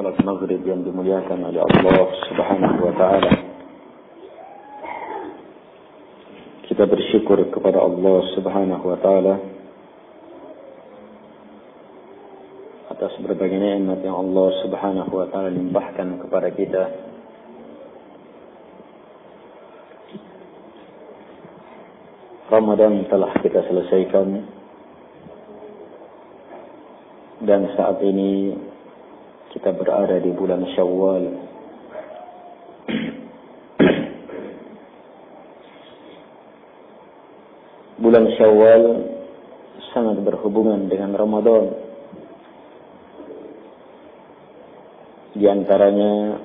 salat maghrib yang dimuliakan oleh Allah Subhanahu wa taala. Kita bersyukur kepada Allah Subhanahu wa taala atas berbagai nikmat yang Allah Subhanahu wa taala limpahkan kepada kita. Ramadan telah kita selesaikan dan saat ini kita berada di bulan Syawal. Bulan Syawal sangat berhubungan dengan Ramadan. Di antaranya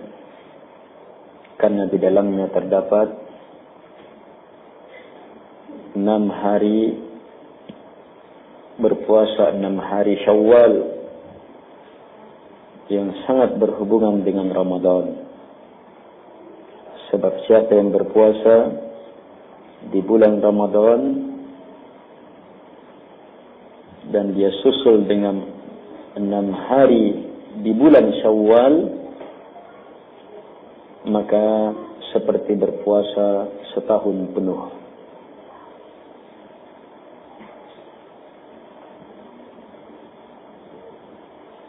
karena di dalamnya terdapat 6 hari berpuasa, 6 hari Syawal yang sangat berhubungan dengan Ramadan. Sebab siapa yang berpuasa di bulan Ramadan dan dia susul dengan 6 hari di bulan Syawal, maka seperti berpuasa setahun penuh.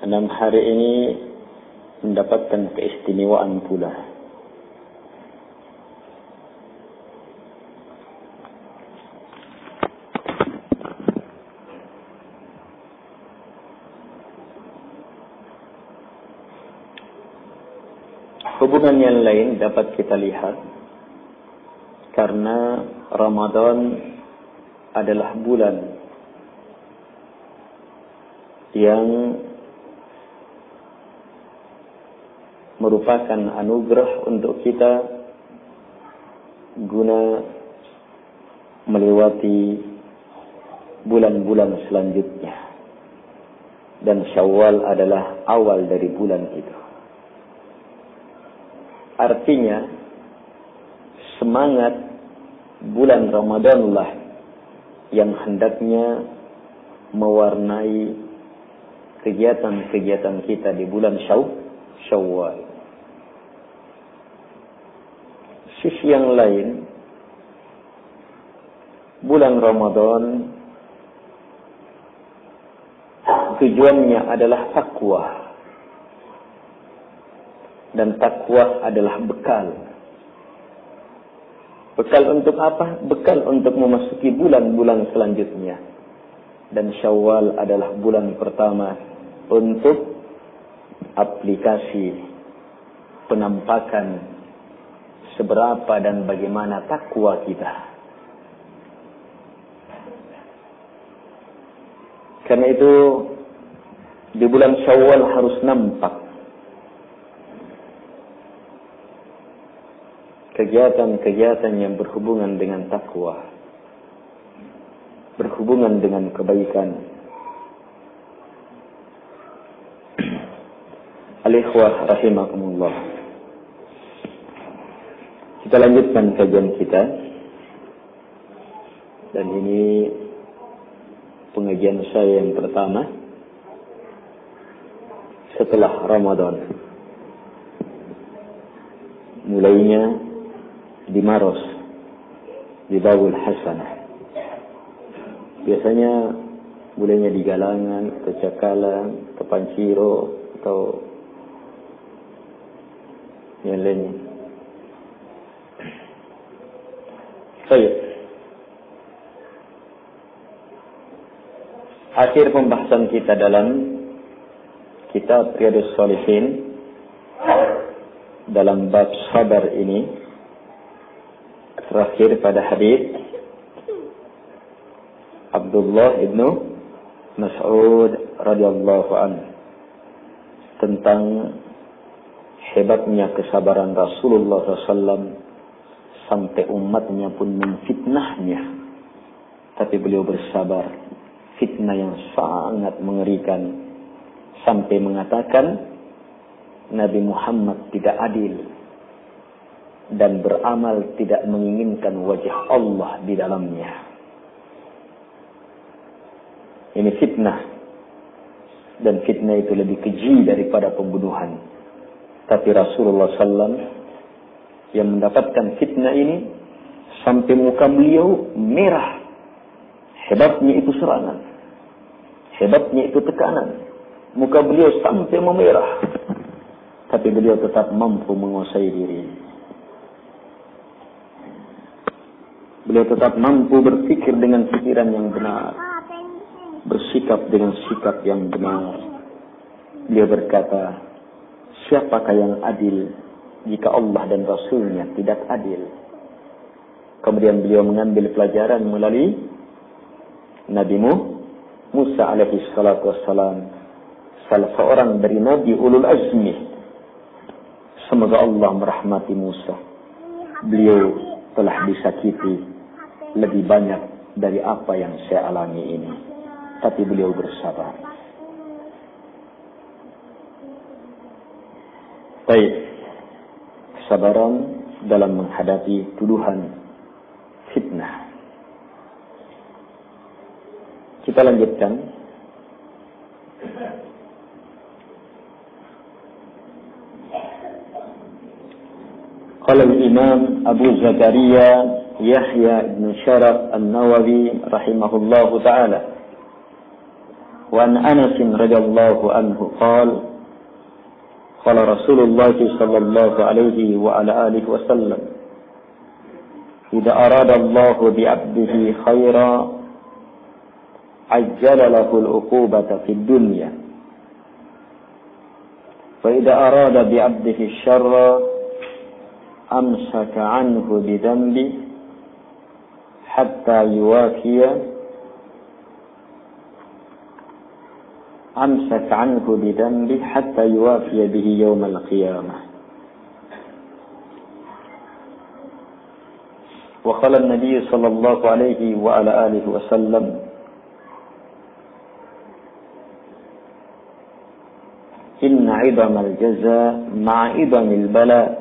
Enam hari ini mendapatkan keistimewaan pula. Hubungan yang lain dapat kita lihat karena Ramadan adalah bulan yang merupakan anugerah untuk kita guna melewati bulan-bulan selanjutnya. Dan Syawal adalah awal dari bulan itu. Artinya, semangat bulan Ramadanlah yang hendaknya mewarnai kegiatan-kegiatan kita di bulan Syawal. Sisi yang lain, bulan Ramadan tujuannya adalah takwa. Dan takwa adalah bekal. Bekal untuk apa? Bekal untuk memasuki bulan-bulan selanjutnya. Dan Syawal adalah bulan pertama untuk aplikasi penampakan seberapa dan bagaimana takwa kita. Karena itu di bulan Syawal harus nampak kegiatan-kegiatan yang berhubungan dengan takwa, berhubungan dengan kebaikan. Al-ikhwah rahimakumullah. Kita lanjutkan kajian kita. Dan ini pengajian saya yang pertama setelah Ramadan. Mulainya di Maros, di Bawul Hasanah. Biasanya mulainya di Galangan, atau Cakalang, atau Panciro, atau yang lainnya. Baik. Akhir pembahasan kita dalam kitab Riyadhus Shalihin dalam bab sabar ini terakhir pada hadis Abdullah ibnu Mas'ud radhiyallahu anhu tentang hebatnya kesabaran Rasulullah SAW sampai umatnya pun memfitnahnya, tapi beliau bersabar. Fitnah yang sangat mengerikan sampai mengatakan Nabi Muhammad tidak adil dan beramal tidak menginginkan wajah Allah di dalamnya. Ini fitnah, dan fitnah itu lebih keji daripada pembunuhan. Tapi Rasulullah SAW yang mendapatkan fitnah ini sampai muka beliau merah. Hebatnya itu serangan, hebatnya itu tekanan. Muka beliau sampai memerah, tapi beliau tetap mampu menguasai diri. Beliau tetap mampu berpikir dengan pikiran yang benar, bersikap dengan sikap yang benar. Beliau berkata, siapakah yang adil jika Allah dan Rasulnya tidak adil? Kemudian beliau mengambil pelajaran melalui Nabi Musa alaihi salatu wassalam, salah seorang dari Nabi Ulul Azmi. Semoga Allah merahmati Musa. Beliau telah disakiti lebih banyak dari apa yang saya alami ini, tapi beliau bersabar. Baik, kesabaran dalam menghadapi tuduhan fitnah. Kita lanjutkan. Qala al-Imam Abu Zakaria Yahya ibn Sharaf An-Nawawi rahimahullahu ta'ala, wa an Anas radhiyallahu anhu qala qala Rasulullah sallallahu alaihi wa ala alihi wa sallam, idza arada Allah bi 'abdihi khairan ajjala lahu al-uqubata fid dunya, wa idza arada bi 'abdihi syarra amsaka 'anhu bi dhanbi hatta yuwafiya amsaka 'anhu bi dhanbi hatta yuwafiya bihi yawm al-qiyamah. Wa qala an-nabiy sallallahu alaihi wa ala alihi wa sallam, inna 'idhamal jazaa ma'a 'idhamil balaa,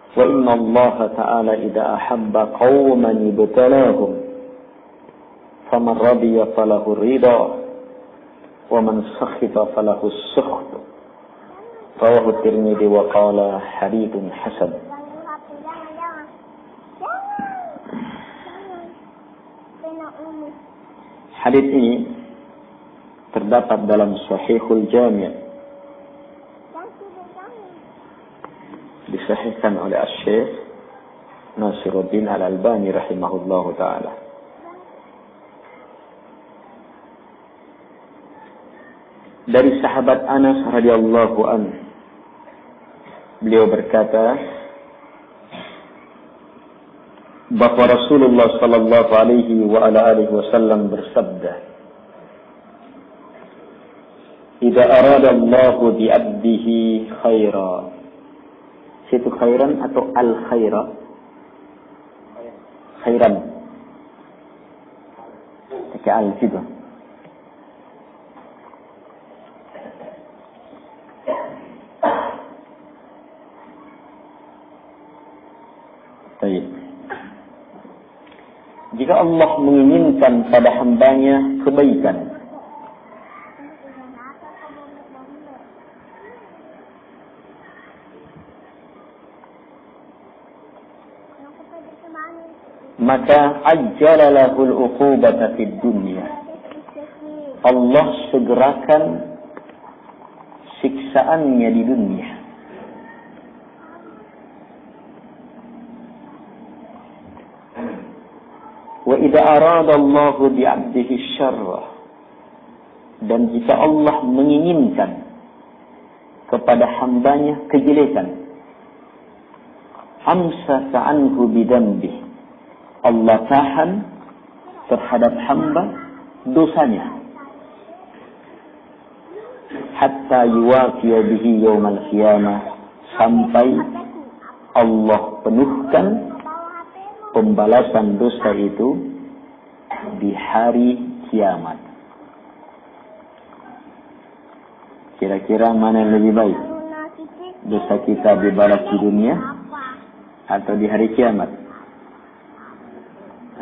wa inna Allah ta'ala idza ahabba qauman ibtalahum faman radiya falahu ridha wa man sakhita falahu as-sukht. Rawahu Tirmidzi wa qala haditsun hasan. Hadits ini terdapat dalam Sahihul Jami', disahihkan oleh Asy-Syaikh Nasiruddin Al-Albani rahimahullahu ta'ala. Dari sahabat Anas radhiyallahu anhu, beliau berkata bahwa Rasulullah sallallahu alaihi wa ala alihi wasallam bersabda, idza arada Allahu bi 'abdihi khaira. Situ khairan atau al-khaira? Khairan. Pakai al situ. Baik. Jika Allah menginginkan pada hambanya kebaikan, maka ajjala lahul uqubata fid dunya. Allah segerakan siksaannya di dunia. Wa idza arada Allah bi 'abdihi syarra, dan jika Allah menginginkan kepada hambanya kejelekan, amsaka anhu bidambi, Allah tahan terhadap hamba dosanya hatta yuwafiya bihi yaumal qiyamah, sampai Allah penuhkan pembalasan dosa itu di hari kiamat. Kira-kira mana yang lebih baik? Dosa kita dibalas di dunia atau di hari kiamat?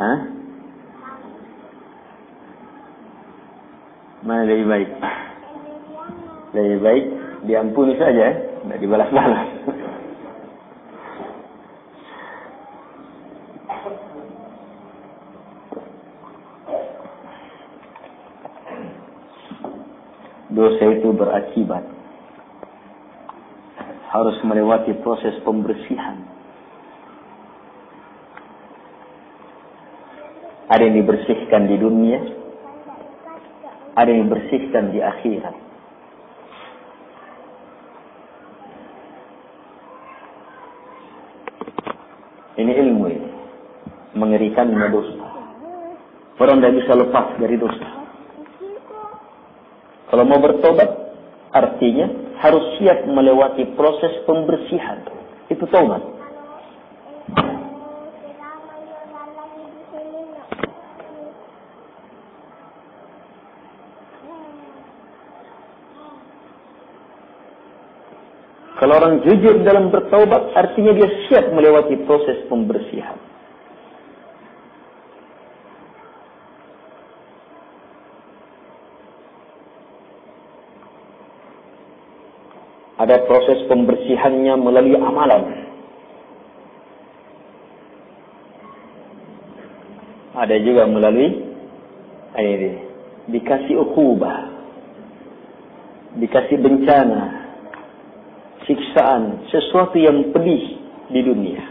Hah? Mana lebih baik? Lebih baik diampuni saja. Tidak dibalas-balas. Dosa itu berakibat. Harus melewati proses pembersihan. Ada yang dibersihkan di dunia, ada yang dibersihkan di akhirat. Ini ilmu ini. Mengerikannya dosa. Orang tidak bisa lepas dari dosa. Kalau mau bertobat, artinya harus siap melewati proses pembersihan. Itu taubat. Kalau orang jujur dalam bertaubat, artinya dia siap melewati proses pembersihan. Ada proses pembersihannya melalui amalan. Ada juga melalui ini, dikasih uqubah, dikasih bencana, siksaan, sesuatu yang pedih di dunia.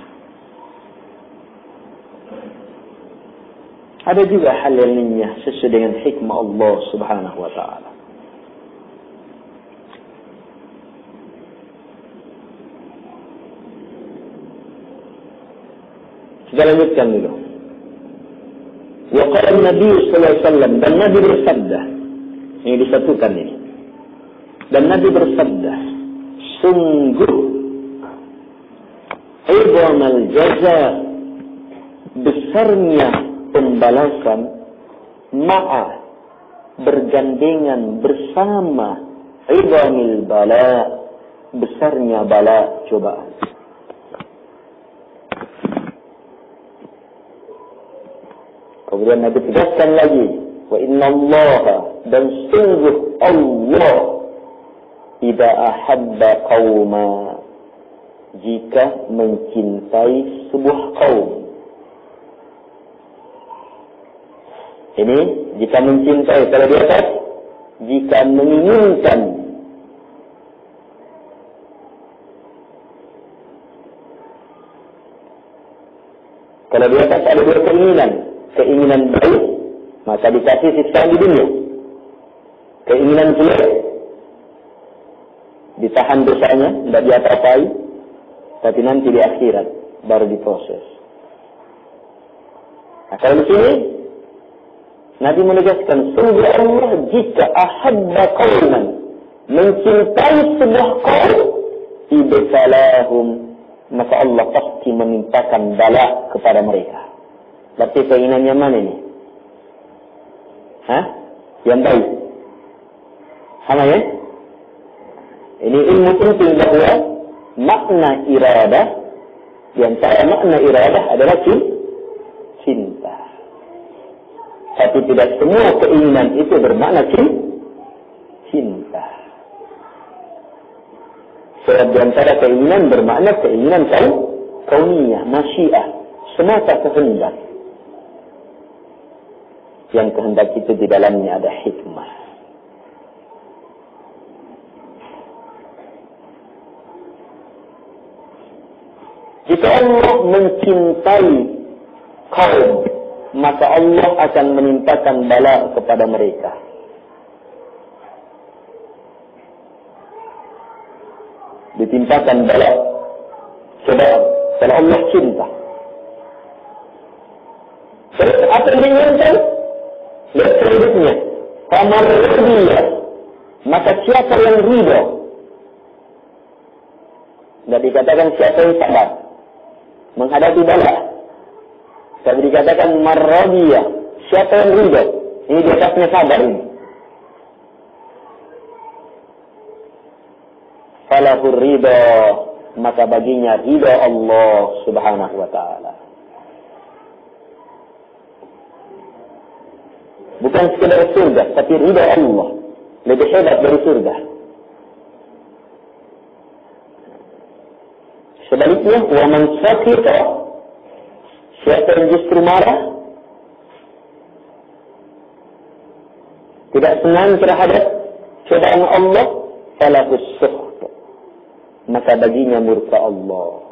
Ada juga hal lainnya sesuai dengan hikmah Allah Subhanahu wa taala. Kita lanjutkan dulu. Wa qala Nabi sallallahu alaihi wasallam, dan Nabi bersabda, ini disatukan ini. Dan Nabi bersabda, sungguh idhamal jaza, besarnya pembalasan, ma'a, bergandengan bersama, idhamil bala, besarnya bala, cobaan. Kemudian Nabi tegaskan lagi, wa inna Allah, dan sungguh Allah, idza ahabba qauma, jika mencintai sebuah kaum. Ini jika mencintai, kalau di atas jika menginginkan. Kalau di atas ada dua keinginan. Keinginan baik, maka dikasih siksaan di dunia. Keinginan jelek, ditahan dosanya, tidak diapa-apai, tapi nanti di akhirat baru diproses. Nah, kalau di sini Nabi menegaskan, sungguh Allah jika ahabba qauman, mencintai sebuah kaum, ibtalahum, maka Allah pasti menimpakan bala kepada mereka. Berarti keinginannya mana ini? Hah? Yang baik. Sama ya? Ini ilmu penting bahwa makna iradah, di antara makna iradah adalah cinta. Tapi tidak semua keinginan itu bermakna cinta. Sebab di antara keinginan bermakna keinginan kauniyah, masyiah, semata kehendak. Yang kehendak itu di dalamnya ada hikmah. Jika Allah mencintai kaum, maka Allah akan menimpakan bala kepada mereka. Ditimpakan bala. Sebab kalau Allah cinta. Terus apa yang diinginkan? Lihat selanjutnya. Famar ridha, maka siapa yang ridha? Tidak dikatakan siapa yang sabar menghadapi bala. Tapi dikatakan marradiyah, siapa yang ridha? Ini di atasnya sabar ini. Falahur ridha, maka baginya ridha Allah Subhanahu wa taala. Bukan sekedar surga, tapi ridha Allah lebih hebat dari surga. Sebaliknya, wa man sakhita, siapa yang justru marah, tidak senang terhadap cobaan Allah, falahus sukht, maka baginya murka Allah.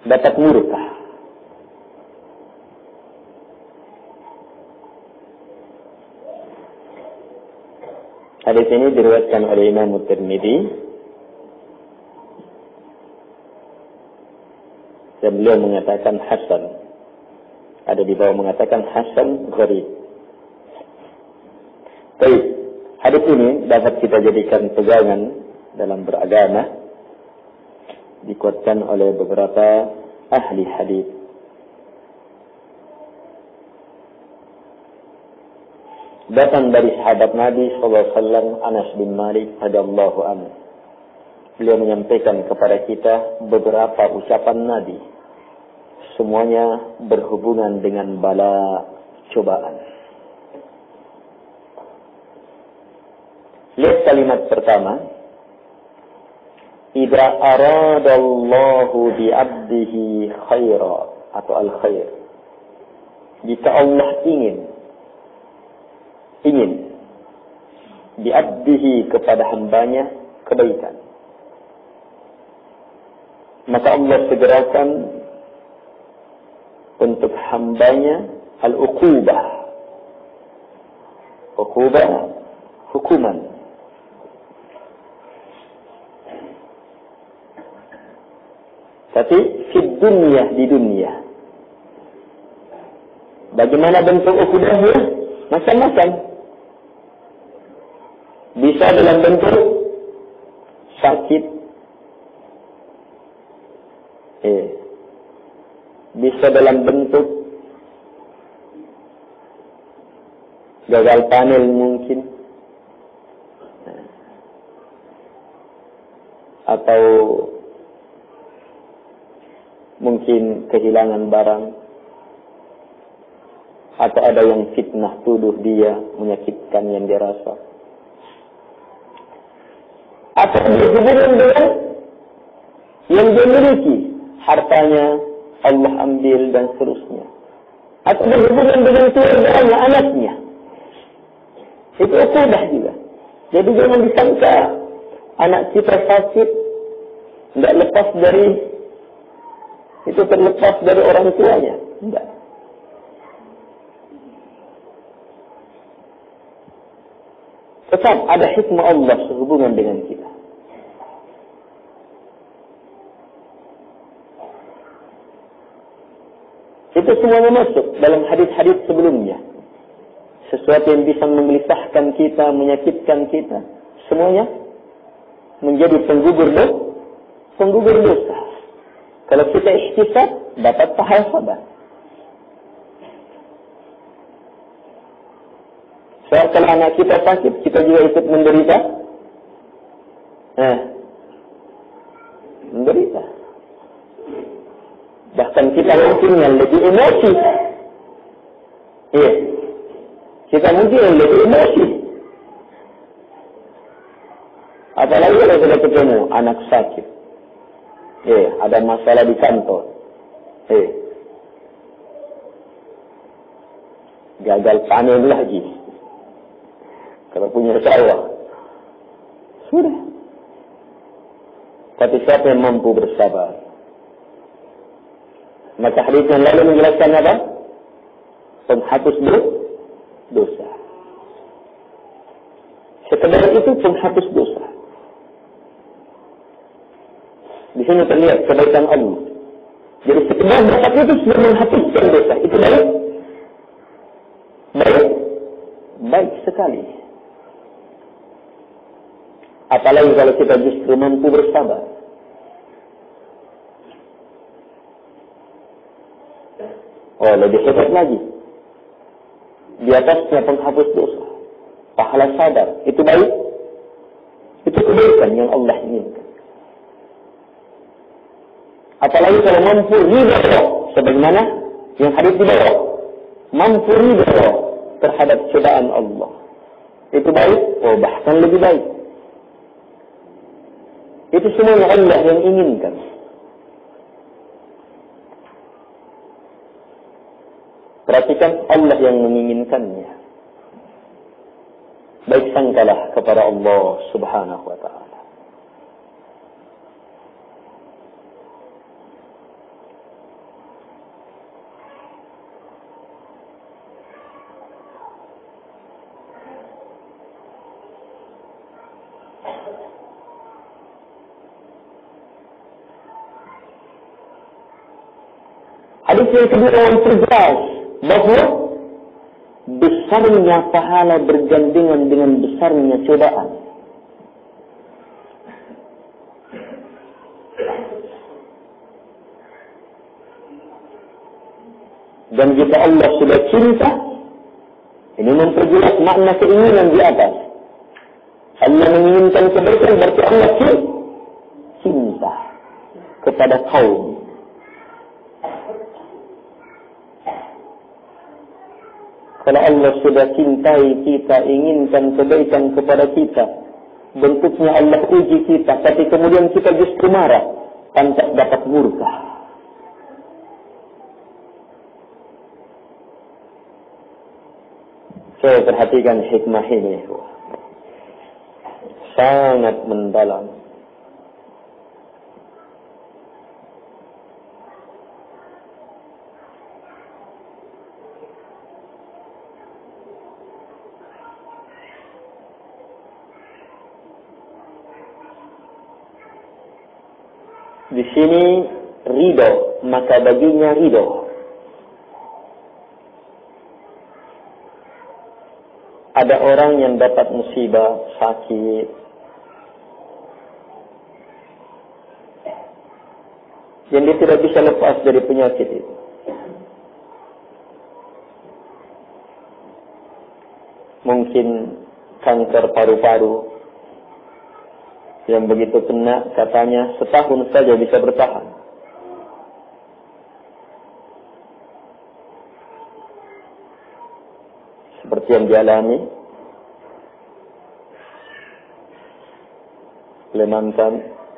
Dapat murka. Hadis ini diriwayatkan oleh Imam Tirmidzi dan beliau mengatakan hasan. Ada di bawah mengatakan hasan gharib. Baik, hadis ini dapat kita jadikan pegangan dalam beragama, dikuatkan oleh beberapa ahli hadis. Datang dari sahabat Nabi SAW, Anas bin Malik radhiyallahu anhu. Beliau menyampaikan kepada kita beberapa ucapan Nabi. Semuanya berhubungan dengan bala cobaan. Lihat kalimat pertama. Idza aradallahu bi'abdihi khaira atau al-khair. Jika Allah ingin bi'abdihi kepada hambanya kebaikan, maka Allah segerakan untuk hambanya al-uqubah, hukuman. Tapi di dunia. Bagaimana bentuk uqubahnya? Macam-macam. Bisa dalam bentuk sakit, bisa dalam bentuk gagal panen mungkin, atau mungkin kehilangan barang, atau ada yang fitnah tuduh dia, menyakitkan yang dia rasa, atau berhubungan dengan yang dia miliki, hartanya Allah ambil dan seterusnya, atau berhubungan dengan keluarganya, anaknya, itu uqubah juga. Jadi jangan disangka anak kita sakit tidak lepas dari itu, terlepas dari orang tuanya, tidak. Tetap ada hikmah Allah sehubungan dengan kita. Itu semuanya masuk dalam hadis-hadis sebelumnya. Sesuatu yang bisa menggelisahkan kita, menyakitkan kita, semuanya menjadi penggugur dosa. Kalau kita ihtisab, dapat pahala sabar. Soal kalau anak kita sakit, kita juga ikut menderita. Menderita. Bahkan kita mungkin yang lebih emosi. Iya. Kita mungkin yang lebih emosi. Apalagi kalau sudah ketemu anak sakit. Ada masalah di kantor. Gagal panen lagi. Kalau punya sawah. Sudah. Tapi siapa yang mampu bersabar? Maka hadis yang lalu menjelaskan apa? Penghapus dosa. Sekedar itu penghapus dosa. Di sini terlihat kebaikan Allah. Jadi sekedar zakat itu sudah menghapuskan dosa. Itu baik. Baik sekali. Apalagi kalau kita justru mampu bersabar. Lebih hebat lagi. Di atasnya penghapus dosa. Pahala sabar. Itu baik. Itu kebaikan yang Allah inginkan. Apalagi kalau mampu ridha sebagaimana yang hadis di bawah. Mampu ridha terhadap cobaan Allah. Itu baik. Bahkan lebih baik. Itu semua Allah yang inginkan. Perhatikan, Allah yang menginginkannya. Baik sangkalah kepada Allah Subhanahu wa ta'ala. Hadis yang kedua memperjelas bahwa besarnya pahala bergandengan dengan besarnya cobaan. Dan jika Allah sudah cinta, ini memperjelas makna keinginan di atas. Allah menginginkan kebaikan, berarti Allah cinta kepada kaum. Kalau Allah sudah cintai kita, inginkan kebaikan kepada kita, bentuknya Allah uji kita, tapi kemudian kita justru marah, pantas dapat murka. Saya perhatikan hikmah ini, sangat mendalam. Di sini ridho, maka baginya ridho. Ada orang yang dapat musibah, sakit, yang dia tidak bisa lepas dari penyakit itu. Mungkin kanker paru-paru, yang begitu kena katanya setahun saja bisa bertahan. Seperti yang dialami oleh mantan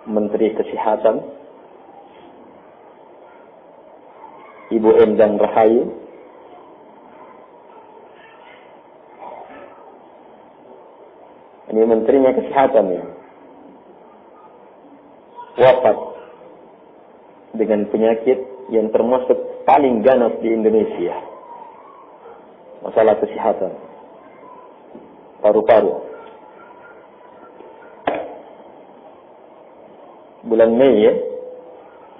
Menteri Kesehatan Ibu Endang Rahayu. Ini menterinya kesehatan ya. Wafat dengan penyakit yang termasuk paling ganas di Indonesia. Masalah kesehatan. Paru-paru. Bulan Mei ya.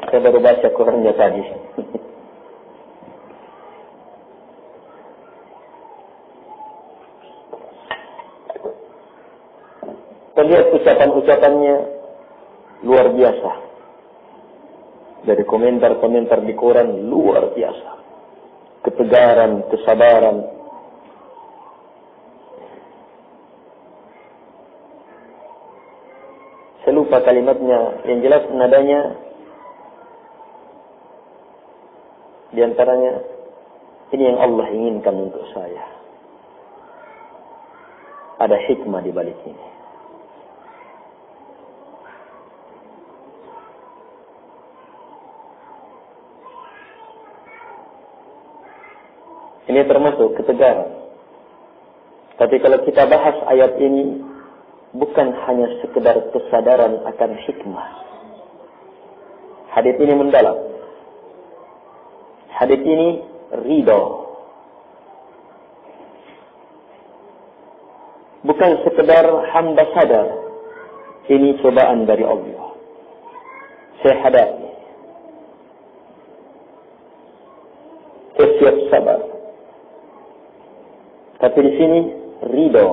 Saya baru baca Qurannya tadi. Terlihat ucapan-ucapannya luar biasa. Dari komentar-komentar di koran luar biasa. Ketegaran, kesabaran. Saya lupa kalimatnya. Yang jelas nadanya di antaranya, ini yang Allah inginkan untuk saya. Ada hikmah di balik ini. Ini termasuk ketegaran. Tapi kalau kita bahas ayat ini, bukan hanya sekedar kesadaran akan hikmah. Hadits ini mendalam. Hadits ini ridho. Bukan sekedar hamba sadar, ini cobaan dari Allah. Saya hadapi. Saya siap sabar. Tapi di sini ridho.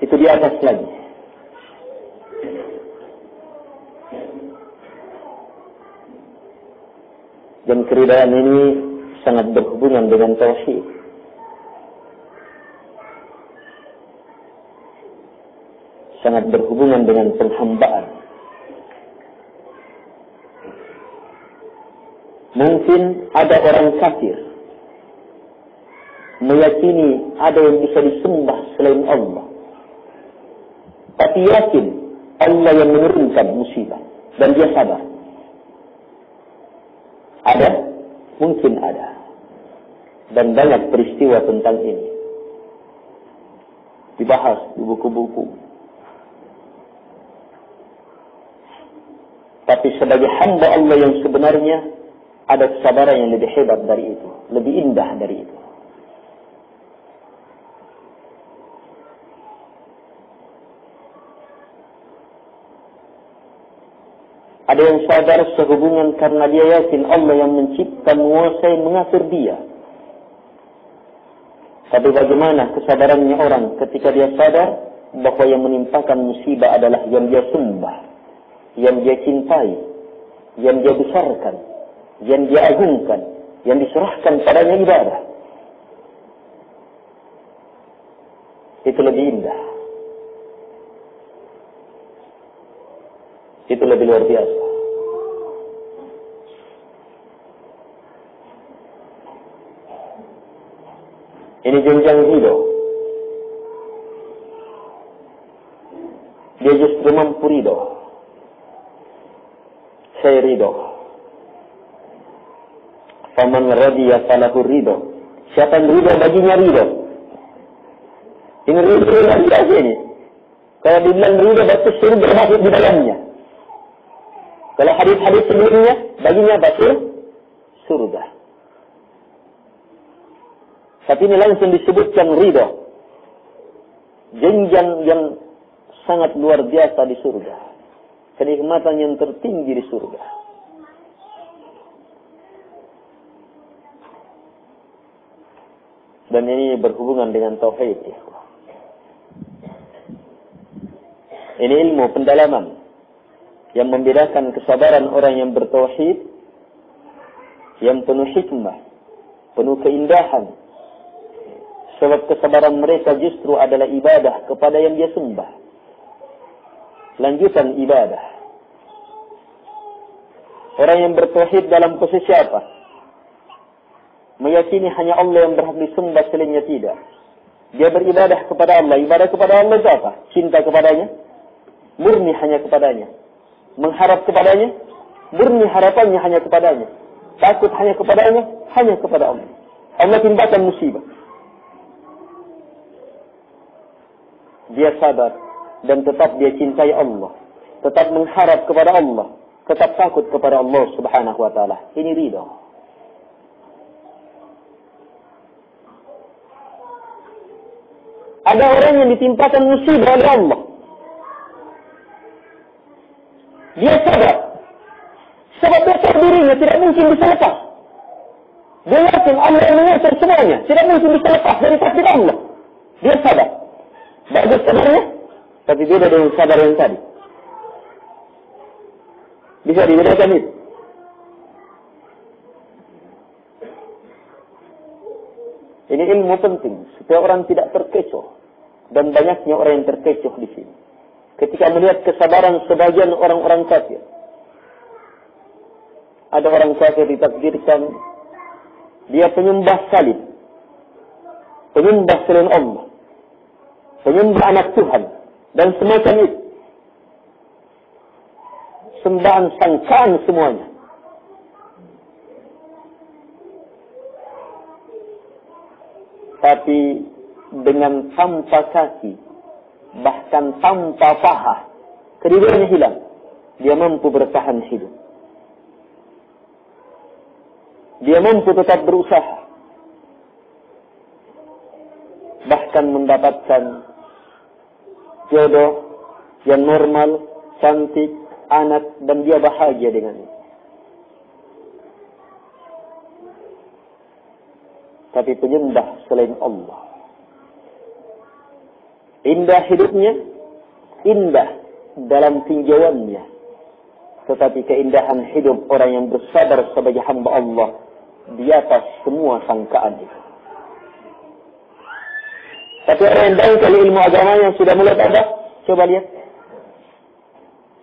Itu di atas lagi. Dan keridhaan ini sangat berhubungan dengan tauhid. Sangat berhubungan dengan penghambaan. Mungkin ada orang kafir meyakini ada yang bisa disembah selain Allah. tapi yakin Allah yang menurunkan musibah dan dia sabar. Ada? Mungkin ada. Dan banyak peristiwa tentang ini dibahas di buku-buku. Tapi sebagai hamba Allah yang sebenarnya, ada kesabaran yang lebih hebat dari itu, lebih indah dari itu. Ada yang sadar sehubungan karena dia yakin Allah yang mencipta, menguasai, mengatur dia. Tapi bagaimana kesabarannya orang ketika dia sadar bahwa yang menimpakan musibah adalah yang dia sembah, yang dia cintai, yang dia besarkan, yang dia agungkan, yang diserahkan padanya ibadah. Itu lebih indah. Itu lebih luar biasa. Ini jenjang hidup. Dia justru mampu ridho. Saya ridho. Faman radiya falahu ridho. Siapa yang ridho baginya ridho. Ini ridho yang biasa ini. Kalau dibilang ridho berarti surga masuk di dalamnya. Kalau hadis-hadis sebelumnya baginya apa? Surga. Tapi ini langsung disebutkan ridho. Jenjang yang sangat luar biasa di surga. Kenikmatan yang tertinggi di surga. Dan ini berhubungan dengan tauhid. Ini ilmu pendalaman yang membedakan kesabaran orang yang bertauhid, yang penuh hikmah, penuh keindahan. Sebab kesabaran mereka justru adalah ibadah kepada yang dia sembah. Lanjutan ibadah. Orang yang bertauhid dalam posisi apa? Meyakini hanya Allah yang berhak disembah, selainnya tidak. Dia beribadah kepada Allah. Ibadah kepada Allah itu apa? Cinta kepadanya, murni hanya kepadanya. Mengharap kepadanya, murni harapannya hanya kepadanya. Takut hanya kepadanya, hanya kepada Allah. Allah timpakan musibah. Dia sabar dan tetap dia cintai Allah, tetap mengharap kepada Allah, tetap takut kepada Allah Subhanahu wa taala. Ini ridha. Ada orang yang ditimpakan musibah oleh Allah. Dia sabar. Sebab dasar dirinya tidak mungkin bisa lepas. Dia yakin Allah yang mengatur semuanya, tidak mungkin bisa lepas dari takdir Allah. Dia sabar. Bagus sabarnya, tapi beda dengan sabar yang tadi. Bisa dibedakan itu. Ini ilmu penting supaya orang tidak terkecoh, dan banyaknya orang yang terkecoh di sini. Ketika melihat kesabaran sebagian orang-orang kafir, ada orang kafir ditakdirkan dia penyembah salib, penyembah selain Allah, penyembah anak Tuhan, dan semacam itu. Sembahan sangkaan semuanya. Tapi dengan tanpa kaki, bahkan tanpa paha, kedudukannya hilang. Dia mampu bertahan hidup. Dia mampu tetap berusaha. Bahkan mendapatkan jodoh yang normal, cantik, anak, dan dia bahagia dengannya. Tapi penyembah selain Allah. Indah hidupnya, indah dalam tinjauannya. Tetapi keindahan hidup orang yang bersabar sebagai hamba Allah di atas semua sangkaan itu. Tapi orang yang dangkal ilmu agama yang sudah mulai ada, coba lihat.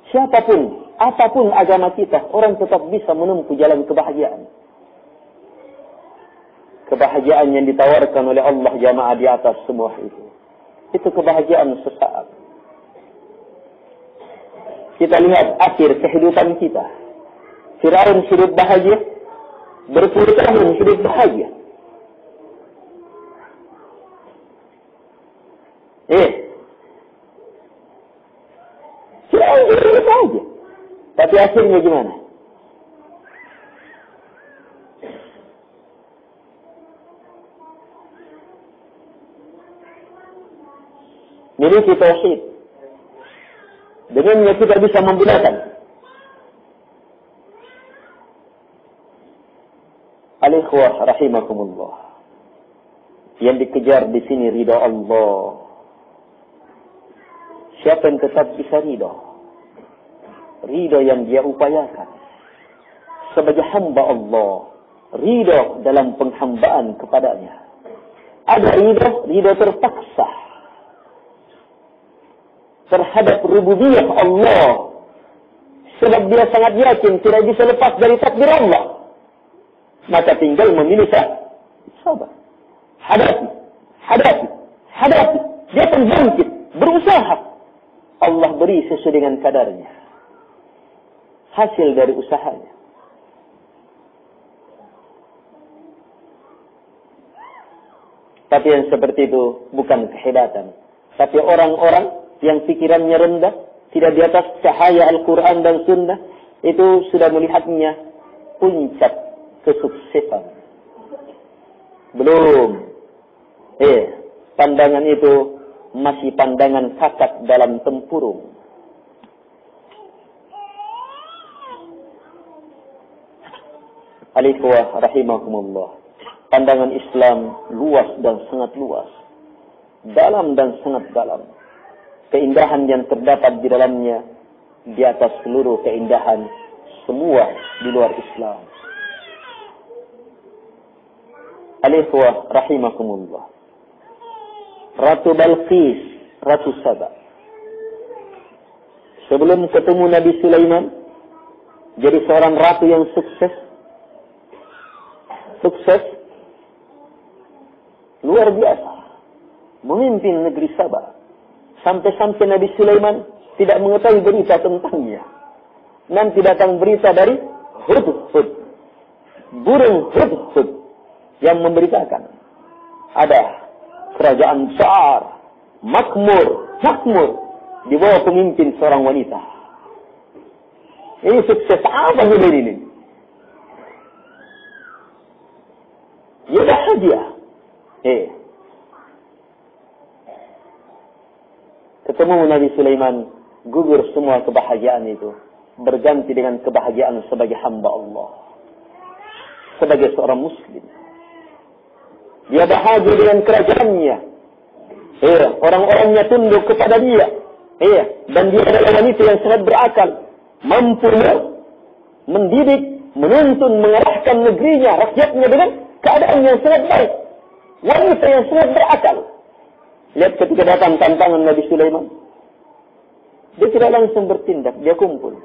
Siapapun, apapun agama kita, orang tetap bisa menempuh jalan kebahagiaan. Kebahagiaan yang ditawarkan oleh Allah jamaah di atas semua itu. Itu kebahagiaan sesaat. Kita lihat akhir kehidupan kita. Firaun hidup bahagia, berpuluh tahun hidup bahagia. Firaun hidup bahagia. Tapi akhirnya gimana? Miliki tauhid. Dengannya kita bisa membedakan. Al-ikhwah rahimakumullah. Yang dikejar di sini ridha Allah. Siapa yang tetap bisa ridha? Ridha yang dia upayakan sebagai hamba Allah. Ridha dalam penghambaan kepadanya. Ada ridha terpaksa terhadap rububiyah Allah. Sebab dia sangat yakin tidak bisa lepas dari takdir Allah. Maka tinggal memilih sabar. Hadapi. Dia akan bangkit, berusaha. Allah beri sesuai dengan kadarnya. Hasil dari usahanya. Tapi yang seperti itu bukan kehebatan. Tapi orang-orang yang pikirannya rendah, tidak di atas cahaya Al-Quran dan Sunnah, itu sudah melihatnya puncak kesuksesan. Belum. Pandangan itu masih pandangan kakak dalam tempurung. Al-ikhwah rahimakumullah. Pandangan Islam luas dan sangat luas. Dalam dan sangat dalam. Keindahan yang terdapat di dalamnya di atas seluruh keindahan semua di luar Islam. Al-ikhwah rahimakumullah. Ratu Balqis, Ratu Saba. Sebelum ketemu Nabi Sulaiman, jadi seorang ratu yang sukses. Sukses luar biasa. Memimpin negeri Saba. Sampai-sampai Nabi Sulaiman tidak mengetahui berita tentangnya. Nanti datang berita dari Hudhud. Burung Hudhud yang memberitakan. Ada kerajaan besar, makmur, di bawah pemimpin seorang wanita. Ini sukses apa ini? Dia bahagia. Ketemu Nabi Sulaiman, gugur semua kebahagiaan itu. Berganti dengan kebahagiaan sebagai hamba Allah. Sebagai seorang muslim. Dia bahagia dengan kerajaannya. Orang-orangnya tunduk kepada dia. Dan dia adalah wanita yang sangat berakal. Mampu mendidik, menuntun, mengarahkan negerinya, rakyatnya dengan keadaan yang sangat baik. Wanita yang sangat berakal. Lihat ketika datang tantangan Nabi Sulaiman. Dia tidak langsung bertindak. Dia kumpul.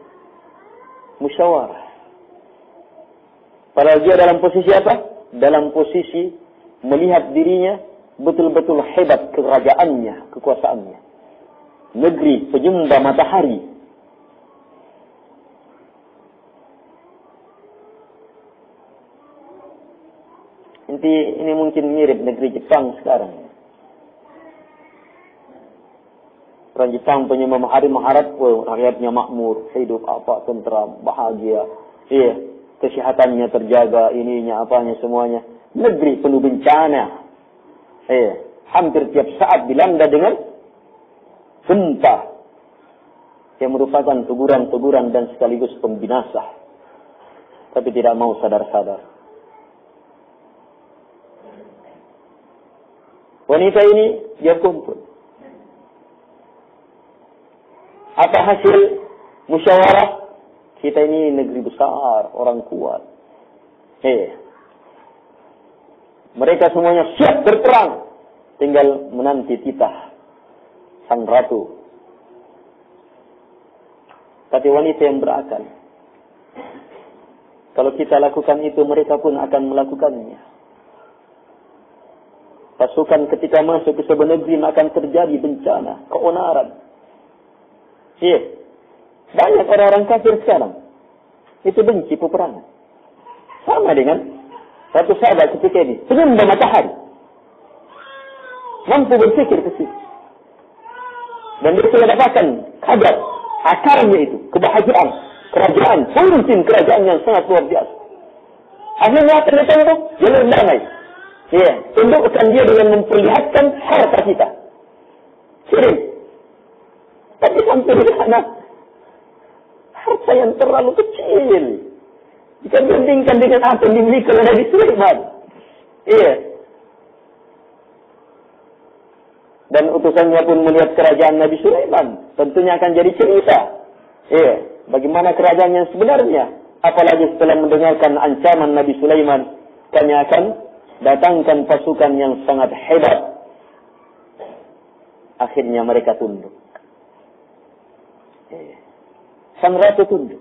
Musyawarah. Padahal dia dalam posisi apa? Dalam posisi melihat dirinya betul-betul hebat kerajaannya, kekuasaannya. Negeri penyembah matahari. Ini mungkin mirip negeri Jepang sekarang. Orang Jepang penyembah matahari mengharap rakyatnya makmur, hidup tentram, bahagia. Kesehatannya terjaga, ininya, apanya, semuanya. Negeri penuh bencana. Hampir tiap saat dilanda dengan gempa. Yang merupakan teguran-teguran dan sekaligus pembinasa. Tapi tidak mau sadar-sadar. Wanita ini dia kumpul. Apa hasil musyawarah? Kita ini negeri besar, orang kuat. Mereka semuanya siap berperang. Tinggal menanti titah sang ratu. Tapi wanita yang berakal. Kalau kita lakukan itu, mereka pun akan melakukannya. Pasukan ketika masuk ke sebuah negeri akan terjadi bencana, keonaran. Banyak orang-orang kafir sekarang itu benci peperangan. Sama dengan satu sahabat ketika ini penyembah matahari, mampu berpikir ke situ, dan dia sudah dapatkan kabar akarnya itu kebahagiaan kerajaan, pemimpin kerajaan yang sangat luar biasa. Akhirnya akan datang itu jalur damai. Ya, tundukkan dia dengan memperlihatkan harta kita. Sirik. Tapi sampai di sana harta yang terlalu kecil jika dibandingkan dengan apa yang dimiliki oleh Nabi Sulaiman. Iya. Dan utusannya pun melihat kerajaan Nabi Sulaiman, tentunya akan jadi cerita. Iya, bagaimana kerajaan yang sebenarnya. Apalagi setelah mendengarkan ancaman Nabi Sulaiman, kami akan datangkan pasukan yang sangat hebat. Akhirnya mereka tunduk. Sang ratu tunduk.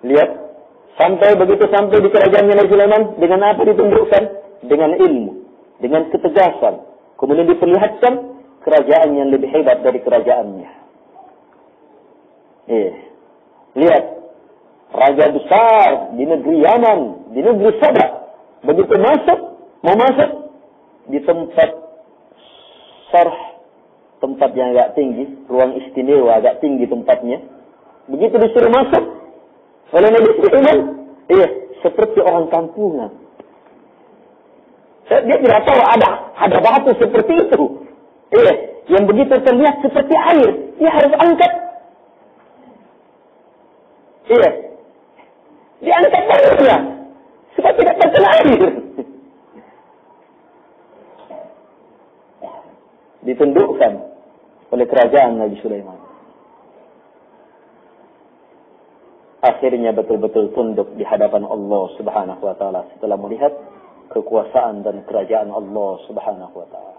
Lihat, sampai di kerajaannya Nabi Sulaiman, dengan apa ditundukkan? Dengan ilmu, dengan ketegasan. Kemudian diperlihatkan kerajaan yang lebih hebat dari kerajaannya. Lihat, raja besar di negeri Yaman, di negeri Sabah, begitu mau masuk di tempat sarh, tempat yang agak tinggi, ruang istimewa agak tinggi tempatnya. Begitu disuruh masuk oleh Nabi Sulaiman, seperti orang kampungan. Dia tidak tahu ada batu seperti itu. Yang begitu terlihat seperti air, dia harus angkat. Diangkat batunya supaya tidak terkena air. Ditundukkan oleh kerajaan Nabi Sulaiman. Akhirnya betul-betul tunduk di hadapan Allah Subhanahu wa taala setelah melihat kekuasaan dan kerajaan Allah Subhanahu wa taala.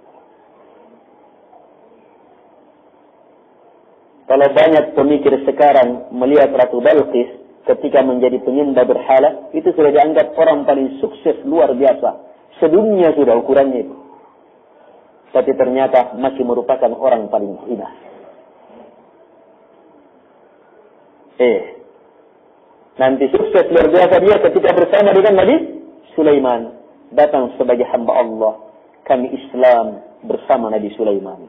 Kalau banyak pemikir sekarang melihat Ratu Balqis ketika menjadi penyembah berhala, itu sudah dianggap orang paling sukses luar biasa. Sedunia sudah ukurannya itu. Tapi ternyata masih merupakan orang paling hina. Nanti sukses luar biasa dia ketika bersama dengan Nabi Sulaiman. Datang sebagai hamba Allah. Kami Islam bersama Nabi Sulaiman.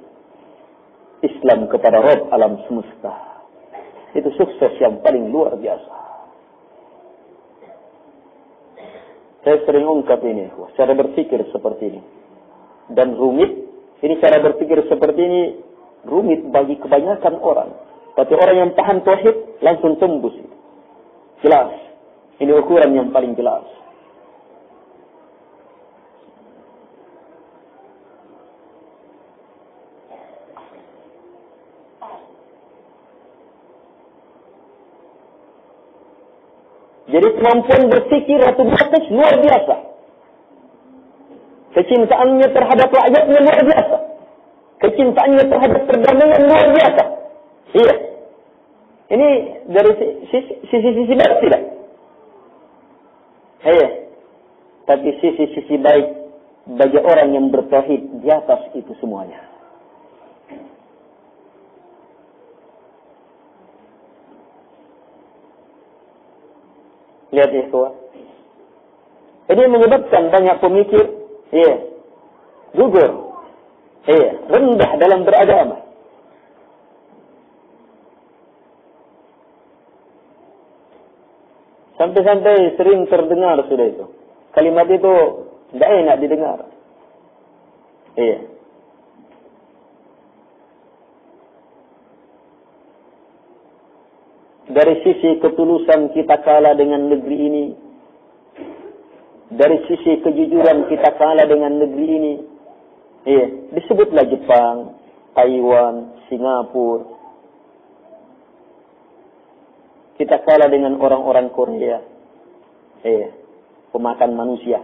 Islam kepada Rabb alam semesta. Itu sukses yang paling luar biasa. Saya sering ungkap ini, cara berpikir seperti ini. Dan rumit, ini cara berpikir seperti ini rumit bagi kebanyakan orang. Tapi orang yang paham tauhid langsung tembus. Jelas. Ini ukuran yang paling jelas. Jadi kemampuan berpikir Ratu Balqis luar biasa. Kecintaannya terhadap rakyatnya luar biasa. Kecintaannya terhadap perdamaian luar biasa. Iya. Ini dari sisi-sisi baik tidak? Iya. Tapi sisi-sisi baik bagi orang yang bertauhid di atas itu semuanya. Lihat itu. Ini menyebabkan banyak pemikir, gugur, rendah dalam beragama. Sampai-sampai sering terdengar sudah itu. Kalimat itu tidak enak didengar. Dari sisi ketulusan kita kalah dengan negeri ini. Dari sisi kejujuran kita kalah dengan negeri ini. Disebutlah Jepang, Taiwan, Singapura. Kita kalah dengan orang-orang Korea. Pemakan manusia.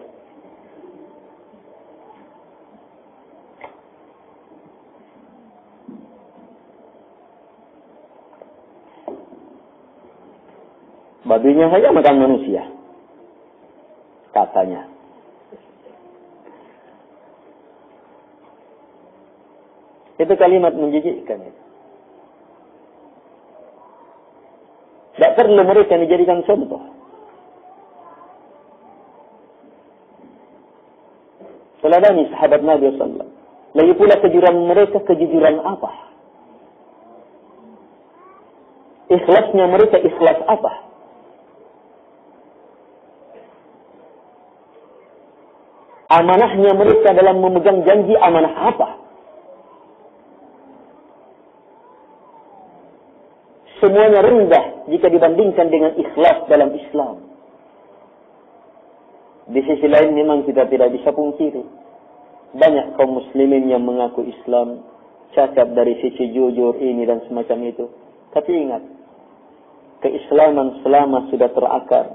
Babinya saja makan manusia. Katanya. Itu kalimat menjijikkan. perlu mereka dijadikan contoh. Teladani sahabat Nabi SAW. Lagi pula kejujuran mereka, kejujuran apa? Ikhlasnya mereka, ikhlas apa? Amanahnya mereka dalam memegang janji, amanah apa? Semuanya rendah jika dibandingkan dengan ikhlas dalam Islam. Di sisi lain memang kita tidak bisa pungkiri, banyak kaum muslimin yang mengaku Islam, cacat dari sisi jujur ini dan semacam itu. Tapi ingat, keislaman selama sudah terakar,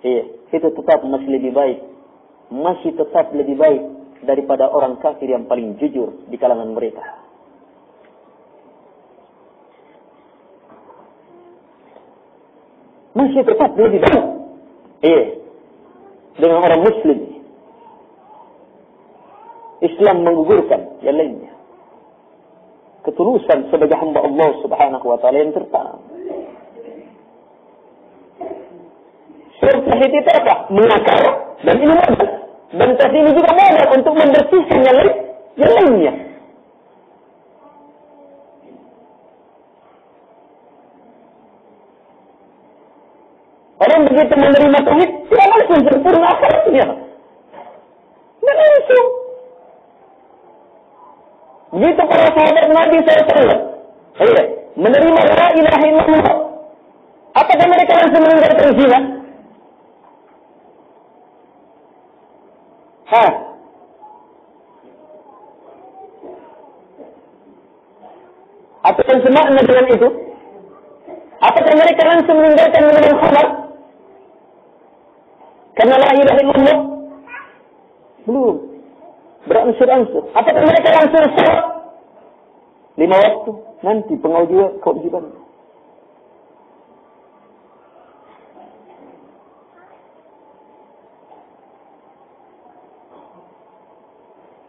itu tetap masih lebih baik. Masih tetap lebih baik daripada orang kafir yang paling jujur di kalangan mereka. Masih tetap lebih baik dengan orang muslim. Islam menggugurkan yang lainnya. Ketulusan sebagai hamba Allah Subhanahu wa taala yang tertanam. Surat tauhid itu apa? Mengakar dan ini modal. Dan tauhid ini juga modal untuk membersihkan yang lainnya. Orang begitu menerima tauhid, tidak langsung sempurna akhlaknya. Tidak langsung. Begitu para sahabat Nabi SAW menerima la ilaha illallah, apakah mereka langsung meninggalkan zina? Apa yang semakna dengan itu? Apakah mereka langsung meninggalkan minum khamar? Karena la ilaha illallah? Belum. Beransur-ansur. Apakah mereka langsung sholat 5 waktu? Nanti kewajiban.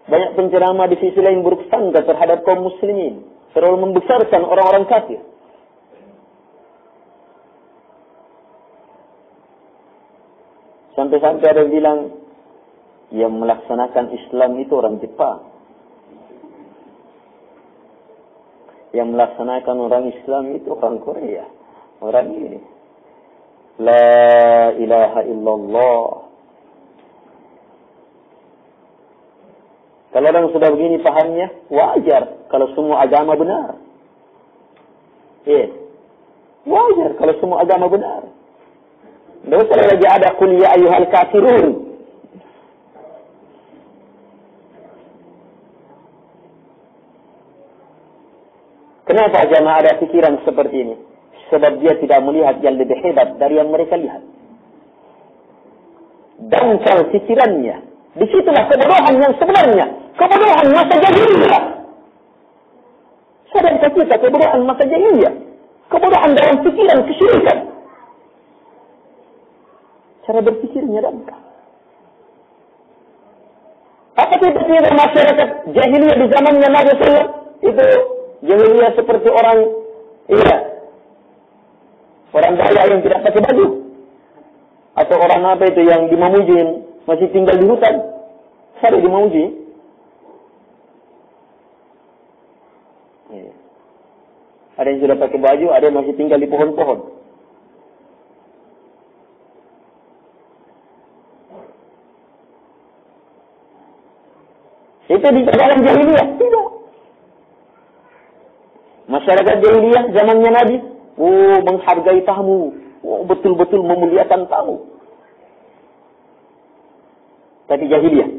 Banyak penceramah di sisi lain buruk sangka terhadap kaum muslimin, terlalu membesarkan orang-orang kafir. Sampai-sampai ada yang bilang, yang melaksanakan Islam itu orang Jepang. Yang melaksanakan orang Islam itu orang Korea. Orang ini. La ilaha illallah. Kalau orang sudah begini pahamnya, wajar kalau semua agama benar. Wajar kalau semua agama benar. Tidak usah lagi ada qul ya ayyuhal kafirun. Kenapa jamaah ada pikiran seperti ini? Sebab dia tidak melihat yang lebih hebat dari yang mereka lihat. Dangkal pikirannya. Disitulah kebodohan yang sebenarnya. Kebodohan masa jahiliyah. Sadarkah kita kebodohan masa jahiliyah? Kebodohan dalam pikiran kesyirikan. Cara berpikirnya dangkal. Apa tidak masyarakat jahiliyah di zamannya Nabi SAW? Itu jahiliyah seperti orang daya yang tidak pakai baju, atau orang apa itu yang di Mamuju yang masih tinggal di hutan. Saya di Mamuju. Ada yang sudah pakai baju, ada yang masih tinggal di pohon-pohon. Itu di dalam jahiliyah? Tidak. Masyarakat jahiliyah zamannya Nabi, menghargai tamu, betul-betul memuliakan tamu. Tapi jahiliyah.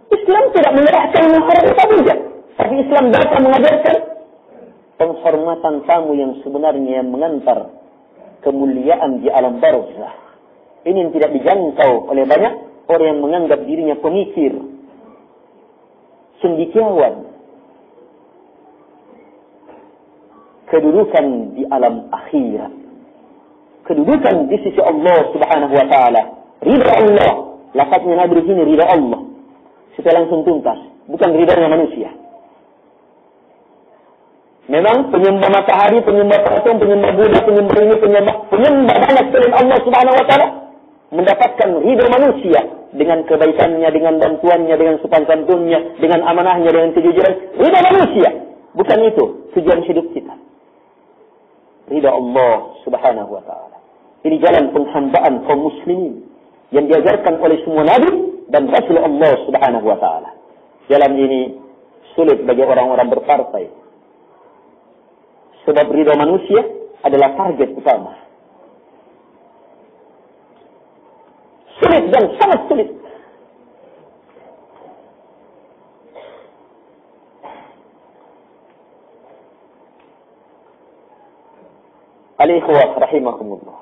Islam tidak menyerahkan menghormati tamu, tapi Islam datang mengajarkan penghormatan tamu yang sebenarnya mengantar kemuliaan di alam barzakh. Ini yang tidak dijangkau oleh banyak orang yang menganggap dirinya pemikir, cendekiawan. Kedudukan di alam akhirat, kedudukan di sisi Allah Subhanahu wa taala, ridha Allah. Lafaznya Nabi ini ridha Allah. Sudah langsung tuntas. bukan ridhonya manusia. Memang penyembah matahari, penyembah patung, penyembah Buddha, penyembah ini, penyembah banyak selain Allah Subhanahu wa taala mendapatkan ridho manusia dengan kebaikannya, dengan bantuannya, dengan sopan santunnya, dengan amanahnya, dengan kejujuran. Ridho manusia, bukan itu tujuan hidup kita. Ridho Allah Subhanahu wa taala. Ini jalan penghambaan kaum muslimin yang diajarkan oleh semua nabi dan rasul Allah Subhanahu wa taala. Jalan ini sulit bagi orang-orang berpartai. Sebab ridha manusia adalah target utama. Sulit dan sangat sulit. Al-ikhwah rahimahumullah.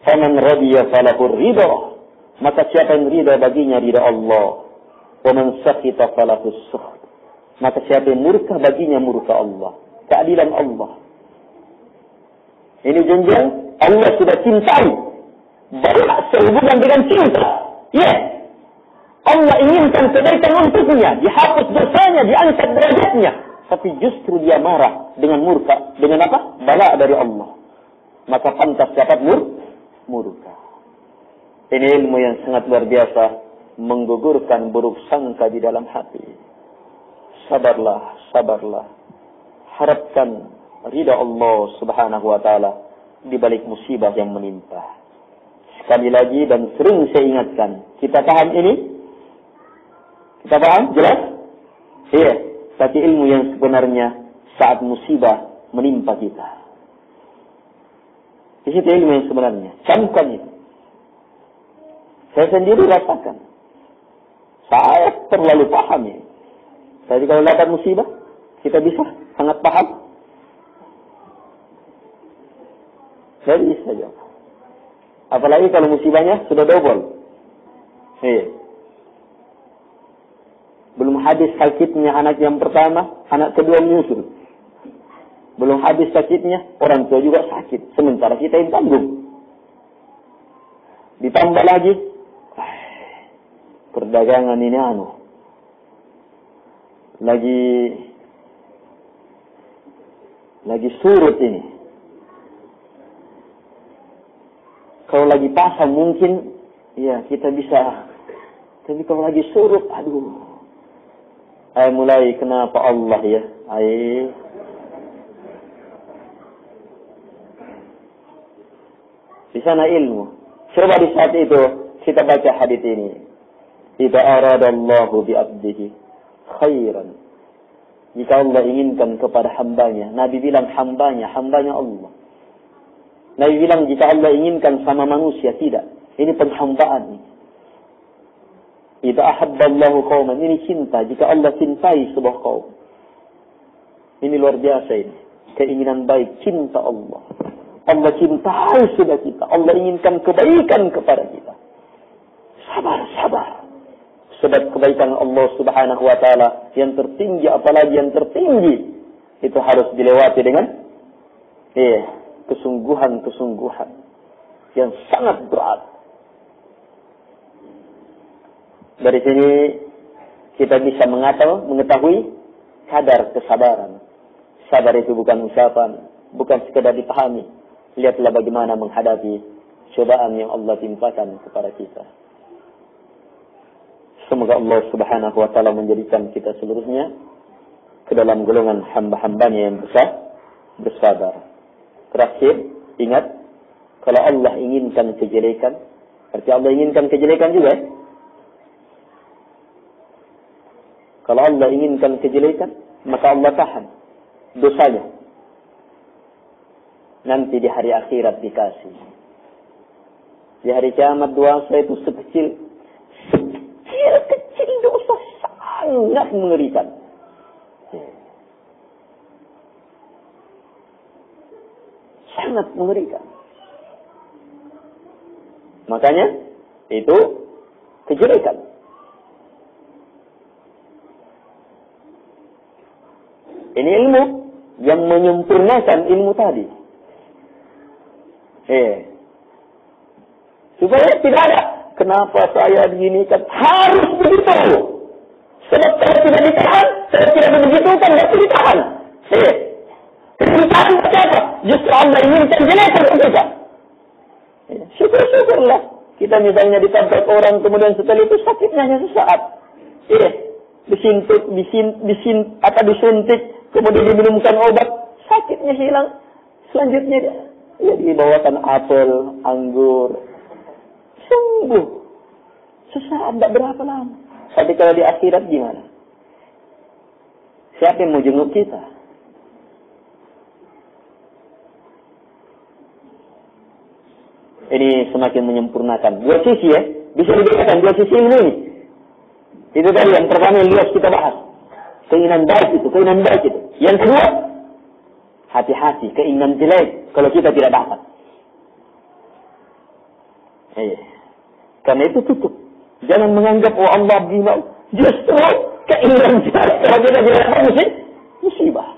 Faman radiya falahu ridha. Maka siapa yang ridha baginya ridha Allah. Wa man sakhita falahu sukht. Maka siapa yang murka baginya murka Allah. Keadilan Allah. Ini jenjang Allah sudah cintai. Banyak sehubungan dengan cinta. Ya. Allah inginkan kebaikan untuknya. Dihapus dosanya, diangkat derajatnya. Tapi justru dia marah dengan murka. Dengan apa? Bala dari Allah. Maka pantas dapat murka. Ini ilmu yang sangat luar biasa. Menggugurkan buruk sangka di dalam hati. Sabarlah, sabarlah. Harapkan ridha Allah Subhanahu wa taala di balik musibah yang menimpa. Sekali lagi dan sering saya ingatkan, kita paham ini? Kita paham? Jelas? Iya. Tapi ilmu yang sebenarnya saat musibah menimpa kita. Di situ ilmu yang sebenarnya. Camkan itu. Saya sendiri rasakan. Saya terlalu paham ini. Jadi kalau dapat musibah, kita bisa sangat paham. Saya bisa jawab. Apalagi kalau musibahnya sudah double. Iya. Belum habis sakitnya anak yang pertama, anak kedua menyusul. Belum habis sakitnya, orang tua juga sakit. Sementara kita yang tanggung. Ditambah lagi, perdagangan ini lagi surut ini. Kalau lagi pasang mungkin ya kita bisa. Tapi kalau lagi surut, aduh. Mulai kenapa Allah ya? Di sana ilmu. Coba di saat itu kita baca hadis ini. Idza aradallahu bi 'abdihi khairan. Jika Allah inginkan kepada hambanya. Nabi bilang hambanya Allah. Nabi bilang jika Allah inginkan sama manusia, tidak. Ini penghambaan. Idza ahabballahu qauman, ini cinta. Jika Allah cintai sebuah kaum. Ini luar biasa ini. Keinginan baik, cinta Allah. Allah cintai sudah kita. Allah inginkan kebaikan kepada kita. Sabar. Sebab kebaikan Allah Subhanahu wa taala yang tertinggi, apalagi yang tertinggi, itu harus dilewati dengan kesungguhan yang sangat berat. Dari sini kita bisa mengetahui kadar kesabaran. Sabar itu bukan ucapan, bukan sekedar dipahami. Lihatlah bagaimana menghadapi cobaan yang Allah timpakan kepada kita. Semoga Allah Subhanahu wa taala menjadikan kita seluruhnya ke dalam golongan hamba-hambanya yang bersabar. Terakhir, ingat, kalau Allah inginkan kejelekan, berarti Allah inginkan kejelekan juga. Kalau Allah inginkan kejelekan, maka Allah tahan dosanya. Nanti di hari akhirat dikasih. Di hari kiamat dosa itu sekecil dosa sangat mengerikan. Sangat mengerikan. Makanya itu kejelekan. Ini ilmu yang menyempurnakan ilmu tadi. Supaya tidak ada Kenapa saya diginikan? Harus begitu. Sebab kalau tidak ditahan, kalau tidak begitukan, tidak ditahan. Ditahan apa? Justru Allah inginkan jelek untuk kita. Syukur-syukurlah. Kita misalnya ditabrak orang, kemudian setelah itu sakitnya hanya sesaat. Disuntik, kemudian diminumkan obat, sakitnya hilang. Selanjutnya dia dibawakan apel, anggur. Sembuh. Sesaat, tidak berapa lama. Tapi kalau di akhirat gimana? Siapa yang mau jenguk kita? Ini semakin menyempurnakan. Dua sisi ya. Bisa dikatakan dua sisi ini. Itu tadi yang pertama yang luas kita bahas. Keinginan baik itu. Yang kedua, hati-hati, keinginan jelek kalau kita tidak dapat. Karena itu tutup. Jangan menganggap Allah gila. Justru keinginan jelek kalau kita tidak dapat musibah.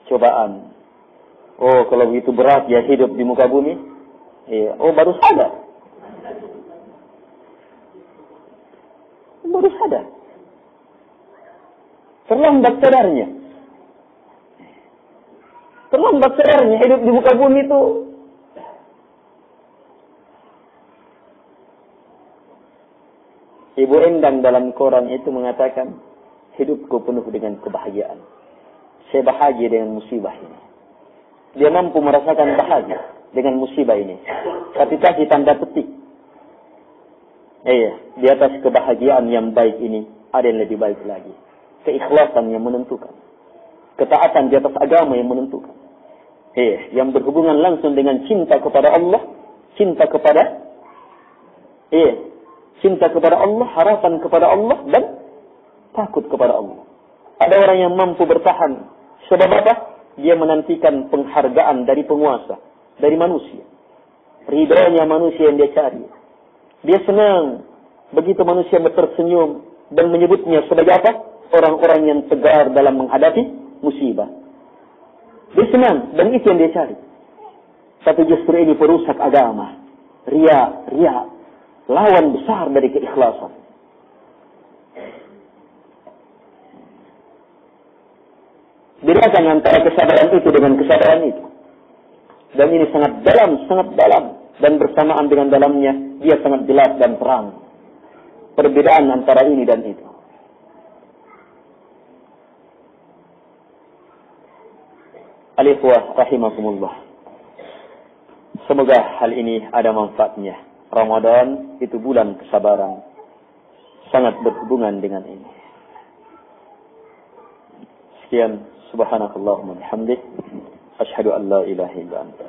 Cobaan. Oh, kalau begitu berat ya hidup di muka bumi. Oh, baru sadar. Terlambat sadarnya hidup di muka bumi itu. Ibu Endang dalam Quran itu mengatakan, hidupku penuh dengan kebahagiaan. Saya bahagia dengan musibah ini. Dia mampu merasakan bahagia dengan musibah ini. Tapi kasih tanda petik. Di atas kebahagiaan yang baik ini, ada yang lebih baik lagi. Keikhlasan yang menentukan. Ketaatan di atas agama yang menentukan. Yang berhubungan langsung dengan cinta kepada Allah. Cinta kepada Allah, harapan kepada Allah, dan takut kepada Allah. Ada orang yang mampu bertahan. Sebab apa? Dia menantikan penghargaan dari penguasa, dari manusia. Ridhonya manusia yang dia cari. Dia senang begitu manusia tersenyum dan menyebutnya sebagai apa? Orang-orang yang tegar dalam menghadapi musibah. Dia senang dan itu yang dia cari. Tapi justru ini perusak agama. Ria, lawan besar dari keikhlasan. Bedakan antara kesabaran itu dengan kesabaran itu. Dan ini sangat dalam. Dan bersamaan dengan dalamnya, dia sangat jelas dan terang. Perbedaan antara ini dan itu. Al-ikhwah rahimakumullah. Semoga hal ini ada manfaatnya. Ramadan itu bulan kesabaran. Sangat berhubungan dengan ini. Sekian. Subhanakallahumma bihamdik. Asyhadu an la ilaha illa anta.